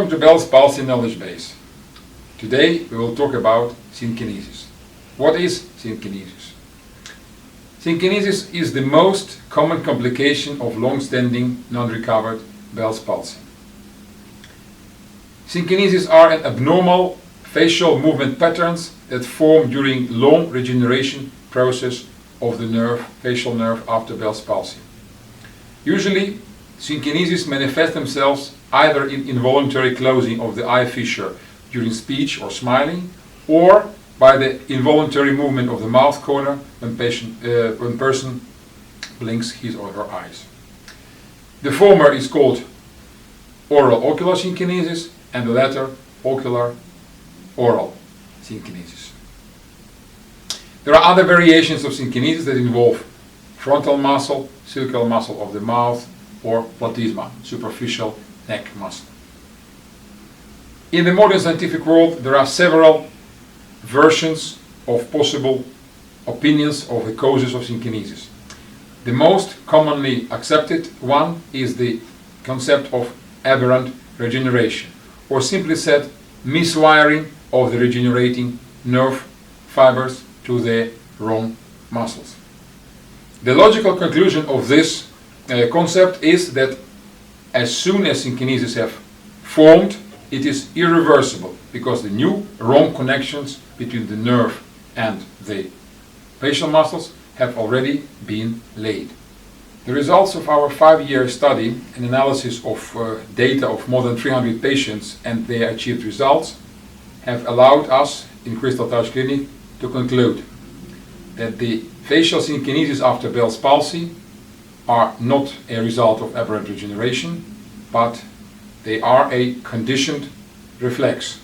Welcome to Bell's Palsy Knowledge Base. Today we will talk about synkinesis. What is synkinesis? Synkinesis is the most common complication of long-standing, non-recovered Bell's palsy. Synkinesis are an abnormal facial movement patterns that form during long regeneration process of the facial nerve after Bell's palsy. Usually, synkinesis manifest themselves either in involuntary closing of the eye fissure during speech or smiling, or by the involuntary movement of the mouth corner when person blinks his or her eyes. The former is called oral-ocular synkinesis and the latter ocular-oral synkinesis. There are other variations of synkinesis that involve frontal muscle, sulcal muscle of the mouth, or platysma, superficial neck muscle. In the modern scientific world, there are several versions of possible opinions of the causes of synkinesis. The most commonly accepted one is the concept of aberrant regeneration, or simply said, miswiring of the regenerating nerve fibers to the wrong muscles. The logical conclusion of this concept is that as soon as synkinesis have formed, it is irreversible because the new wrong connections between the nerve and the facial muscles have already been laid. The results of our 5-year study and analysis of data of more than 300 patients and their achieved results have allowed us in Crystal Touch Clinic to conclude that the facial synkinesis after Bell's palsy are not a result of aberrant regeneration, but they are a conditioned reflex.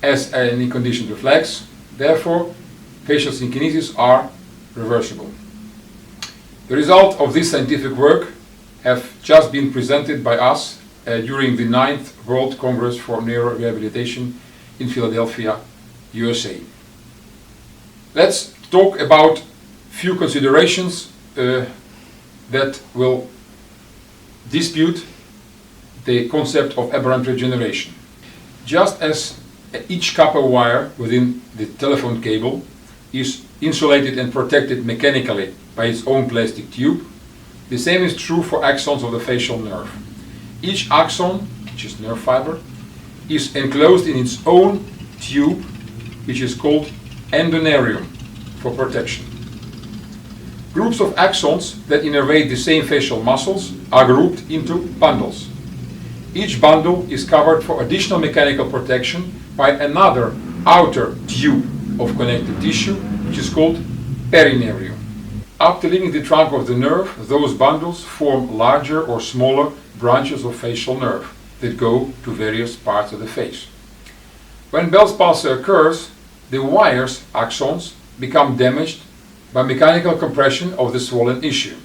As any conditioned reflex, therefore, facial synkinesis are reversible. The result of this scientific work have just been presented by us during the 9th World Congress for Neurorehabilitation in Philadelphia, USA. Let's talk about few considerations that will dispute the concept of aberrant regeneration. Just as each copper wire within the telephone cable is insulated and protected mechanically by its own plastic tube, the same is true for axons of the facial nerve. Each axon, which is nerve fiber, is enclosed in its own tube, which is called endonarium for protection. Groups of axons that innervate the same facial muscles are grouped into bundles. Each bundle is covered for additional mechanical protection by another outer tube of connective tissue, which is called perinarium. After leaving the trunk of the nerve, those bundles form larger or smaller branches of facial nerve that go to various parts of the face. When Bell's palsy occurs, the wires, axons, become damaged by mechanical compression of the swollen issue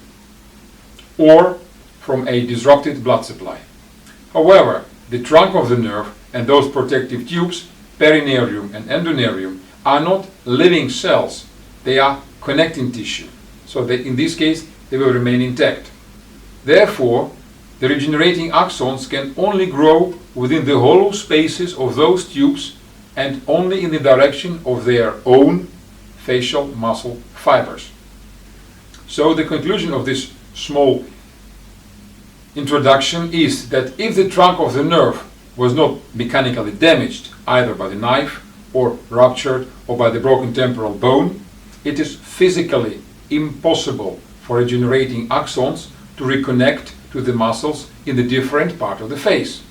or from a disrupted blood supply. However, the trunk of the nerve and those protective tubes, perinarium and endonarium, are not living cells, they are connecting tissue. So that in this case, they will remain intact. Therefore, the regenerating axons can only grow within the hollow spaces of those tubes and only in the direction of their own facial muscle fibers. So the conclusion of this small introduction is that if the trunk of the nerve was not mechanically damaged either by the knife or ruptured or by the broken temporal bone, it is physically impossible for regenerating axons to reconnect to the muscles in the different part of the face.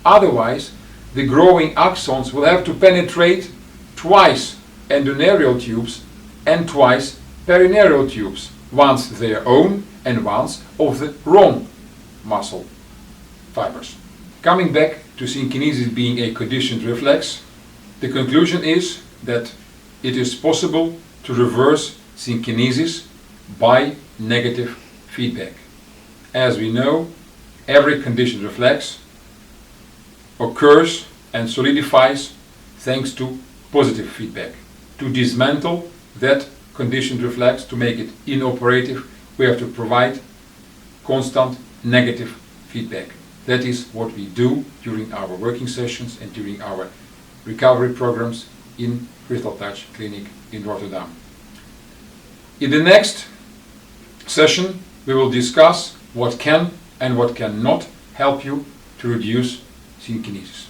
Otherwise, the growing axons will have to penetrate twice endonarial tubes and twice perinarial tubes, once their own and once of the wrong muscle fibers. Coming back to synkinesis being a conditioned reflex, the conclusion is that it is possible to reverse synkinesis by negative feedback. As we know, every conditioned reflex occurs and solidifies thanks to positive feedback. To dismantle that conditioned reflex, to make it inoperative, we have to provide constant negative feedback. That is what we do during our working sessions and during our recovery programs in Crystal Touch Clinic in Rotterdam. In the next session, we will discuss what can and what cannot help you to reduce synkinesis.